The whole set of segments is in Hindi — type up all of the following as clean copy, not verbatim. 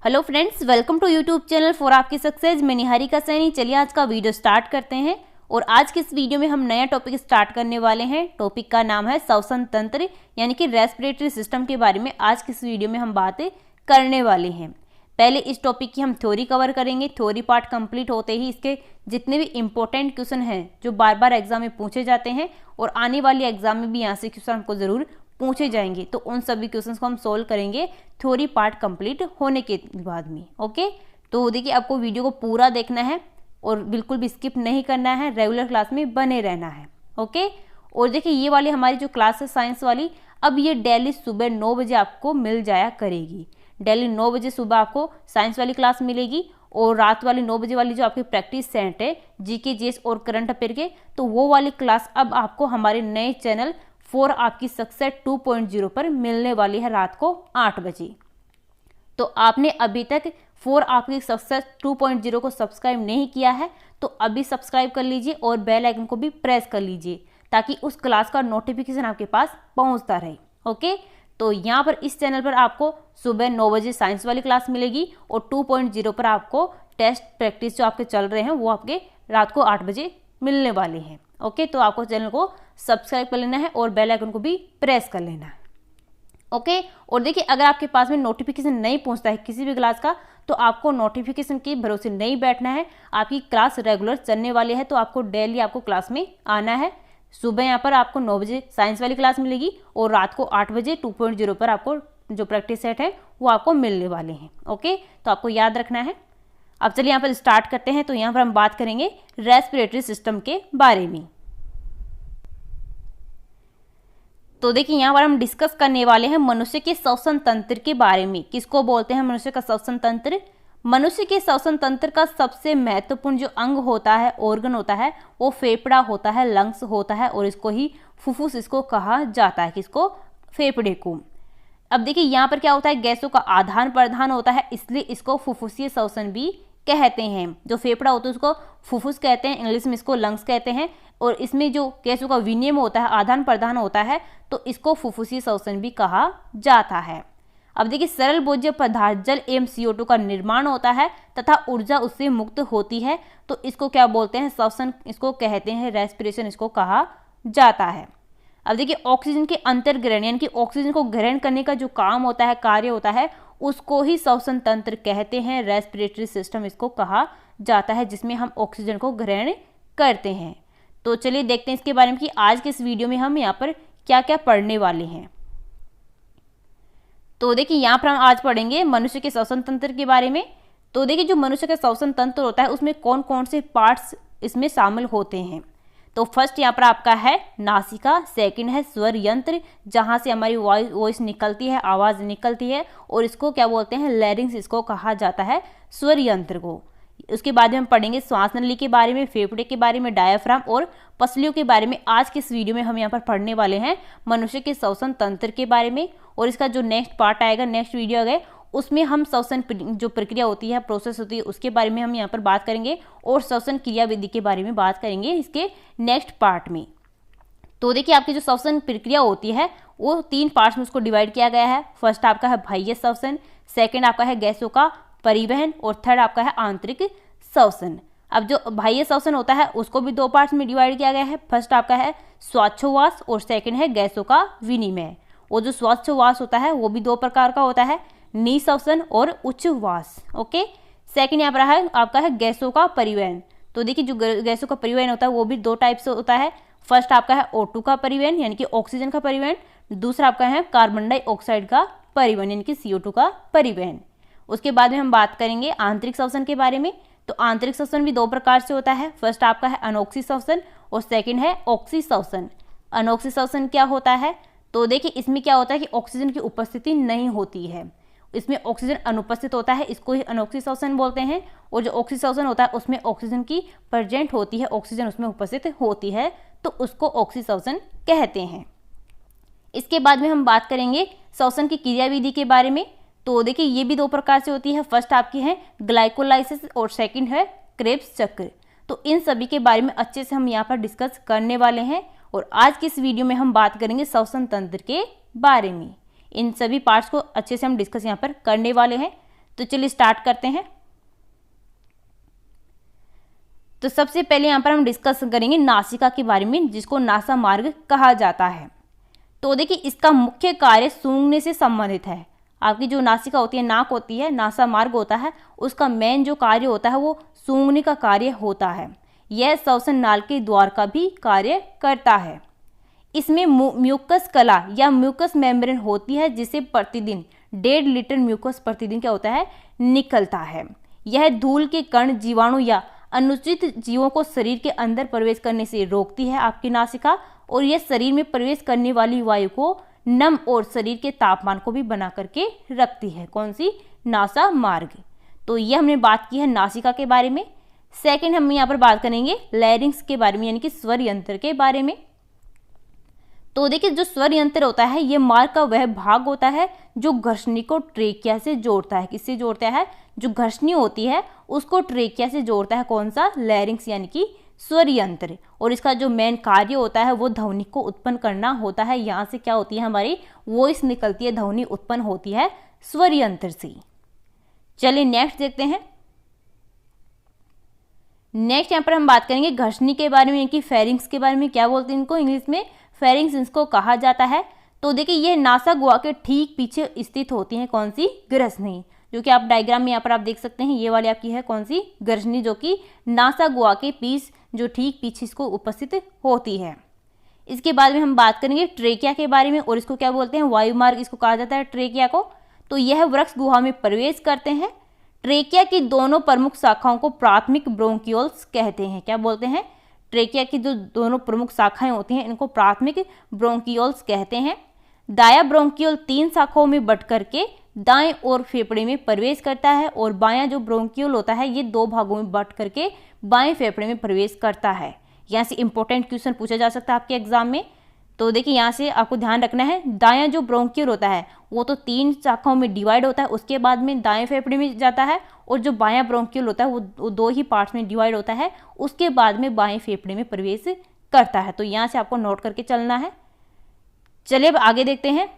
Hello friends, welcome to YouTube channel for आपकी सक्सेस। मैं निहारिका सैनी। चलिए आज का वीडियो स्टार्ट करते हैं। और आज के इस वीडियो में हम नया टॉपिक स्टार्ट करने वाले हैं। टॉपिक का नाम है श्वसन तंत्र यानी कि रेस्पिरेटरी सिस्टम के बारे में आज के इस वीडियो में हम बातें करने वाले हैं। पहले इस टॉपिक की हम थ्योरी कवर करेंगे। थ्योरी पार्ट कंप्लीट होते ही इसके जितने भी इंपॉर्टेंट क्वेश्चन हैं जो बार बार एग्जाम में पूछे जाते हैं और आने वाली एग्जाम में भी यहाँ से क्वेश्चन हमको जरूर पूछे जाएंगे, तो उन सभी क्वेश्चंस को हम सोल्व करेंगे थ्योरी पार्ट कंप्लीट होने के बाद में। ओके, तो देखिए आपको वीडियो को पूरा देखना है और बिल्कुल भी स्किप नहीं करना है, रेगुलर क्लास में बने रहना है। ओके, और देखिए ये वाली हमारी जो क्लास है साइंस वाली, अब ये डेली सुबह 9 बजे आपको मिल जाया करेगी। डेली 9 बजे सुबह आपको साइंस वाली क्लास मिलेगी और रात वाली 9 बजे वाली जो आपकी प्रैक्टिस सेट है जीके जीएस और करंट अफेयर के, तो वो वाली क्लास अब आपको हमारे नए चैनल फॉर आपकी सक्सेस 2.0 पर मिलने वाली है रात को 8 बजे। तो आपने अभी तक फॉर आपकी सक्सेस 2.0 को सब्सक्राइब नहीं किया है तो अभी सब्सक्राइब कर लीजिए और बेल आइकन को भी प्रेस कर लीजिए ताकि उस क्लास का नोटिफिकेशन आपके पास पहुंचता रहे। ओके, तो यहाँ पर इस चैनल पर आपको सुबह 9 बजे साइंस वाली क्लास मिलेगी और 2.0 पर आपको टेस्ट प्रैक्टिस जो आपके चल रहे हैं वो आपके रात को 8 बजे मिलने वाले हैं। ओके, तो आपको चैनल को सब्सक्राइब कर लेना है और बेल आइकन को भी प्रेस कर लेना है। ओके, और देखिए अगर आपके पास में नोटिफिकेशन नहीं पहुंचता है किसी भी क्लास का तो आपको नोटिफिकेशन के भरोसे नहीं बैठना है। आपकी क्लास रेगुलर चलने वाली है तो आपको डेली आपको क्लास में आना है। सुबह यहाँ पर आपको 9 बजे साइंस वाली क्लास मिलेगी और रात को 8 बजे 2.0 पर आपको जो प्रैक्टिस सेट है वो आपको मिलने वाले हैं। ओके, तो आपको याद रखना है। अब चलिए यहाँ पर स्टार्ट करते हैं। तो यहाँ पर हम बात करेंगे रेस्पिरेटरी सिस्टम के बारे में। तो देखिए यहाँ पर हम डिस्कस करने वाले हैं मनुष्य के श्वसन तंत्र के बारे में। किसको बोलते हैं मनुष्य का श्वसन तंत्र? मनुष्य के श्वसन तंत्र का सबसे महत्वपूर्ण जो अंग होता है, ऑर्गन होता है, वो फेफड़ा होता है, लंग्स होता है और इसको ही फुफ्फुस इसको कहा जाता है। किसको? फेफड़े को। अब देखिए यहाँ पर क्या होता है, गैसों का आदान प्रदान होता है, इसलिए इसको फुफ्फुसीय श्वसन भी कहते हैं। जो फेफड़ा होता है उसको फुफ्फुस कहते हैं, इंग्लिश में इसको लंग्स कहते हैं। और इसमें जो गैसों का विनिमय होता है, आदान प्रदान होता है, तो इसको फुफ्फुसीय श्वसन भी कहा जाता है। अब देखिए सरल भोज्य पदार्थ जल एवं CO2 का निर्माण होता है तथा ऊर्जा उससे मुक्त होती है, तो इसको क्या बोलते हैं? श्वसन इसको कहते हैं, रेस्पिरेशन इसको कहा जाता है। अब देखिए ऑक्सीजन के अंतर्ग्रहण यानी कि ऑक्सीजन को ग्रहण करने का जो काम होता है, कार्य होता है, उसको ही श्वसन तंत्र कहते हैं। रेस्पिरेटरी सिस्टम इसको कहा जाता है जिसमें हम ऑक्सीजन को ग्रहण करते हैं। तो चलिए देखते हैं इसके बारे में कि आज के इस वीडियो में हम यहाँ पर क्या क्या पढ़ने वाले हैं। तो देखिए यहाँ पर हम आज पढ़ेंगे मनुष्य के श्वसन तंत्र के बारे में। तो देखिए जो मनुष्य का श्वसन तंत्र होता है उसमें कौन कौन से पार्ट्स इसमें शामिल होते हैं। तो फर्स्ट यहाँ पर आपका है नासिका, सेकंड है स्वर यंत्र जहाँ से हमारी वॉइस निकलती है, आवाज़ निकलती है, और इसको क्या बोलते हैं? लैरिंग्स इसको कहा जाता है, स्वर यंत्र को। उसके बाद में हम पढ़ेंगे श्वास नली के बारे में, फेफड़े के बारे में, डायाफ्राम और पसलियों के बारे में। आज के इस वीडियो में हम यहाँ पर पढ़ने वाले हैं मनुष्य के श्वसन तंत्र के बारे में। और इसका जो नेक्स्ट पार्ट आएगा, नेक्स्ट वीडियो आएगा, उसमें हम श्वसन जो प्रक्रिया होती है, प्रोसेस होती है, उसके बारे में हम यहाँ पर बात करेंगे और श्वसन क्रिया विधि के बारे में बात करेंगे इसके नेक्स्ट पार्ट में। तो देखिए आपकी जो श्वसन प्रक्रिया होती है वो 3 पार्ट्स में उसको डिवाइड किया गया है। फर्स्ट आपका है बाह्य श्वसन, सेकेंड आपका है गैसों का परिवहन और थर्ड आपका है आंतरिक श्वसन। अब जो बाह्य श्वसन होता है उसको भी 2 पार्ट्स में डिवाइड किया गया है। फर्स्ट आपका है श्वासोच्छ्वास और सेकंड है गैसों का विनिमय। और जो श्वासोच्छ्वास होता है वो भी 2 प्रकार का होता है, निःश्वसन और उच्छ्वास। ओके, सेकंड यहाँ पर है आपका है गैसों का परिवहन। तो देखिए जो गैसों का परिवहन होता है वो भी 2 टाइप से होता है। फर्स्ट आपका है O2 का परिवहन यानी कि ऑक्सीजन का परिवहन, दूसरा आपका है कार्बन डाइऑक्साइड का परिवहन यानी कि CO2 का परिवहन। उसके बाद में हम बात करेंगे आंतरिक श्वसन के बारे में। तो आंतरिक श्वसन भी 2 प्रकार से होता है। फर्स्ट आपका है अनोक्सी श्वसन और सेकंड है ऑक्सी श्वसन। अनोक्सी श्वसन क्या होता है? तो देखिए इसमें क्या होता है कि ऑक्सीजन की उपस्थिति नहीं होती है, इसमें ऑक्सीजन अनुपस्थित होता है, इसको ही अनोक्सी श्वसन बोलते हैं। और जो ऑक्सी श्वसन होता है उसमें ऑक्सीजन की प्रेजेंट होती है, ऑक्सीजन उसमें उपस्थित होती है, तो उसको ऑक्सी श्वसन कहते हैं। इसके बाद में हम बात करेंगे श्वसन की क्रिया विधि के बारे में। तो देखिए ये भी 2 प्रकार से होती है। फर्स्ट आपकी है ग्लाइकोलाइसिस और सेकंड है क्रेब्स चक्र। तो इन सभी के बारे में अच्छे से हम यहाँ पर डिस्कस करने वाले हैं और आज की इस वीडियो में हम बात करेंगे श्वसन तंत्र के बारे में। इन सभी पार्ट्स को अच्छे से हम डिस्कस यहाँ पर करने वाले हैं। तो चलिए स्टार्ट करते हैं। तो सबसे पहले यहाँ पर हम डिस्कस करेंगे नासिका के बारे में, जिसको नासा मार्ग कहा जाता है। तो देखिए इसका मुख्य कार्य सूंघने से संबंधित है। आपकी जो नासिका होती है, नाक होती है, नासा मार्ग होता है, उसका मेन जो कार्य होता है वो सूंघने का कार्य होता है। यह श्वसन नाल के द्वार का भी कार्य करता है। इसमें म्यूकस कला या म्यूकस मेम्ब्रेन होती है, जिसे प्रतिदिन 1.5 लीटर म्यूकस प्रतिदिन क्या होता है, निकलता है। यह धूल के कण, जीवाणु या अनुचित जीवों को शरीर के अंदर प्रवेश करने से रोकती है आपकी नासिका, और यह शरीर में प्रवेश करने वाली वायु को नम और शरीर के तापमान को भी बना करके रखती है। कौन सी? नासा मार्ग। तो ये हमने बात की है नासिका के बारे में। सेकंड हम यहाँ पर बात करेंगे लैरिंक्स के बारे में, यानी कि स्वर यंत्र के बारे में। तो देखिए जो स्वर यंत्र होता है, ये मार्ग का वह भाग होता है जो घर्षणी को ट्रेकिया से जोड़ता है। किससे जोड़ता है? जो घर्षणी होती है उसको ट्रेकिया से जोड़ता है। कौन सा? लैरिंक्स यानी कि स्वर यंत्र। और इसका जो मेन कार्य होता है वो ध्वनि को उत्पन्न करना होता है। यहाँ से क्या होती है, हमारी वॉइस निकलती है, ध्वनि उत्पन्न होती है स्वर यंत्र से। चलिए नेक्स्ट देखते हैं। नेक्स्ट यहाँ पर हम बात करेंगे घर्षणी के बारे में, यानी कि फेरिंग्स के बारे में। क्या बोलते हैं इनको? इंग्लिश में फेरिंग्स इनको कहा जाता है। तो देखिए ये नासा गुहा के ठीक पीछे स्थित होती हैं। कौन सी? घर्षणी, जो कि आप डायग्राम में यहाँ पर आप देख सकते हैं। ये वाली आपकी है कौन सी? घर्षणी, जो कि नासा गुहा के पीस जो ठीक पीछे इसको उपस्थित होती है। इसके बाद में हम बात करेंगे ट्रेकिया के बारे में, और इसको क्या बोलते हैं? वायुमार्ग इसको कहा जाता है ट्रेकिया को। तो यह वृक्ष गुहा में प्रवेश करते हैं। ट्रेकिया की दोनों प्रमुख शाखाओं को प्राथमिक ब्रोंकियोल्स कहते हैं। क्या बोलते हैं? ट्रेकिया की जो दोनों प्रमुख शाखाएं होती हैं इनको प्राथमिक ब्रोंकियोल्स कहते हैं। दाया ब्रोंकियोल 3 शाखाओं में बट करके दाएं और फेफड़े में प्रवेश करता है, और बायां जो ब्रोंकियोल होता है ये 2 भागों में बट करके बाएं फेफड़े में प्रवेश करता है। यहाँ से इंपॉर्टेंट क्वेश्चन पूछा जा सकता है आपके एग्जाम में। तो देखिए यहाँ से आपको ध्यान रखना है, दायां जो ब्रोंकियोल होता है वो तो 3 शाखाओं में डिवाइड होता है, उसके बाद में दाएं फेफड़े में जाता है, और जो बायां ब्रोंकियोल होता है वो 2 ही पार्ट्स में डिवाइड होता है, उसके बाद में बाएं फेफड़े में प्रवेश करता है। तो यहाँ से आपको नोट करके चलना है। चलिए अब आगे देखते हैं।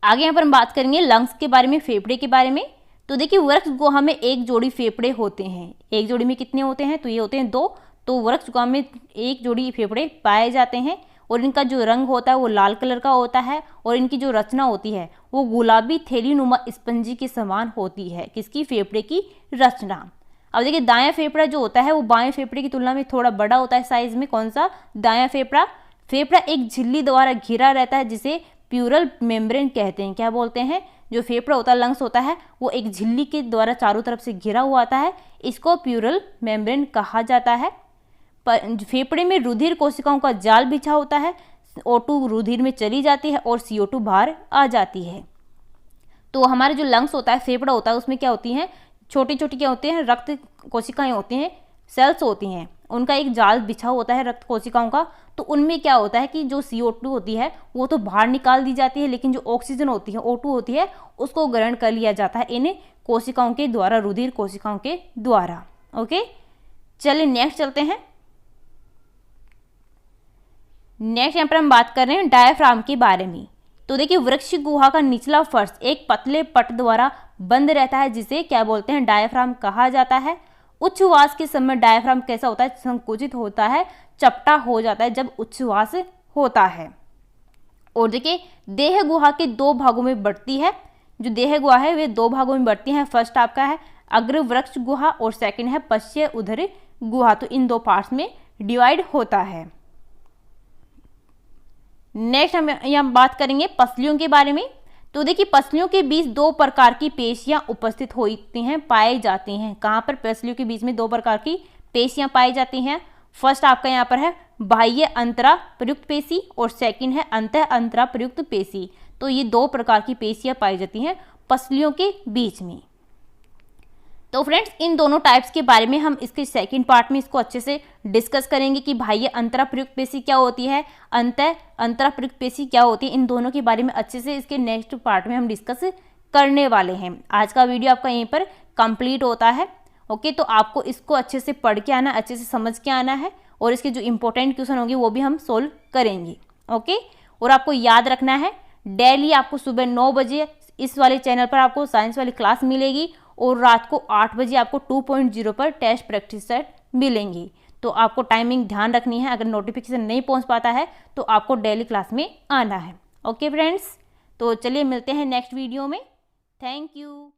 आगे यहाँ पर हम बात करेंगे लंग्स के बारे में, फेफड़े के बारे में। तो देखिए वृक्ष गुहा में एक जोड़ी फेफड़े होते हैं। एक जोड़ी में कितने होते हैं? तो ये होते हैं 2। तो वृक्ष गुहा में एक जोड़ी फेफड़े पाए जाते हैं, और इनका जो रंग होता है वो लाल कलर का होता है, और इनकी जो रचना होती है वो गुलाबी थैलीनुमा स्पंजी के समान होती है। किसकी? फेफड़े की रचना। अब देखिए दायां फेफड़ा जो होता है वो बाएं फेफड़े की तुलना में थोड़ा बड़ा होता है साइज में। कौन सा? दायां फेफड़ा। फेफड़ा एक झिल्ली द्वारा घिरा रहता है, जिसे प्यूरल मेम्ब्रेन कहते हैं। क्या बोलते हैं? जो फेफड़ा होता है, लंग्स होता है, वो एक झिल्ली के द्वारा चारों तरफ से घिरा हुआ आता है, इसको प्यूरल मेम्ब्रेन कहा जाता है। फेफड़े में रुधिर कोशिकाओं का जाल बिछा होता है। O2 रुधिर में चली जाती है और CO2 बाहर आ जाती है। तो हमारे जो लंग्स होता है, फेफड़ा होता है, उसमें क्या होती हैं? छोटी छोटी क्या होती हैं? रक्त कोशिकाएं होती हैं, सेल्स होती हैं। उनका एक जाल बिछा होता है रक्त कोशिकाओं का। तो उनमें क्या होता है कि जो CO2 होती है वो तो बाहर निकाल दी जाती है, लेकिन जो ऑक्सीजन होती है, O2 होती है, उसको ग्रहण कर लिया जाता है इन कोशिकाओं के द्वारा, रुधिर कोशिकाओं के द्वारा। ओके, चलिए नेक्स्ट चलते हैं। नेक्स्ट यहाँ पर हम बात कर रहे हैं डायाफ्राम के बारे में। तो देखिए वृक्ष गुहा का निचला फर्श एक पतले पट द्वारा बंद रहता है, जिसे क्या बोलते हैं? डायाफ्राम कहा जाता है। उच्छ्वास के समय डायाफ्राम कैसा होता है? संकुचित होता है, चपटा हो जाता है जब उच्छ्वास होता है। और देखिए देह गुहा के 2 भागों में बढ़ती है। जो देह गुहा है वे 2 भागों में बढ़ती है। फर्स्ट आपका है अग्र वृक्ष गुहा, और सेकंड है पश्य उदर गुहा। तो इन 2 पार्ट्स में डिवाइड होता है। नेक्स्ट हम यहाँ बात करेंगे पसलियों के बारे में। तो देखिए पसलियों के बीच 2 प्रकार की पेशियां उपस्थित होती हैं, पाई जाती हैं। कहाँ पर? पसलियों के बीच में 2 प्रकार की पेशियां पाई जाती हैं। फर्स्ट आपका यहाँ पर है बाह्य अंतरा प्रयुक्त पेशी, और सेकंड है अंतः अंतरा प्रयुक्त पेशी। तो ये 2 प्रकार की पेशियां पाई जाती हैं पसलियों के बीच में। तो फ्रेंड्स इन दोनों टाइप्स के बारे में हम इसके सेकंड पार्ट में इसको अच्छे से डिस्कस करेंगे कि बाह्य अंतरा प्रयुक्त पेशी क्या होती है, अंतः अंतरा प्रयुक्त पेशी क्या होती है। इन दोनों के बारे में अच्छे से इसके नेक्स्ट पार्ट में हम डिस्कस करने वाले हैं। आज का वीडियो आपका यहीं पर कंप्लीट होता है। ओके, तो आपको इसको अच्छे से पढ़ के आना, अच्छे से समझ के आना है, और इसके जो इंपॉर्टेंट क्वेश्चन होंगे वो भी हम सोल्व करेंगे। ओके, और आपको याद रखना है डेली आपको सुबह 9 बजे इस वाले चैनल पर आपको साइंस वाली क्लास मिलेगी और रात को 8 बजे आपको 2.0 पर टेस्ट प्रैक्टिस सेट मिलेंगी। तो आपको टाइमिंग ध्यान रखनी है, अगर नोटिफिकेशन नहीं पहुंच पाता है तो आपको डेली क्लास में आना है। ओके फ्रेंड्स, तो चलिए मिलते हैं नेक्स्ट वीडियो में। Thank you.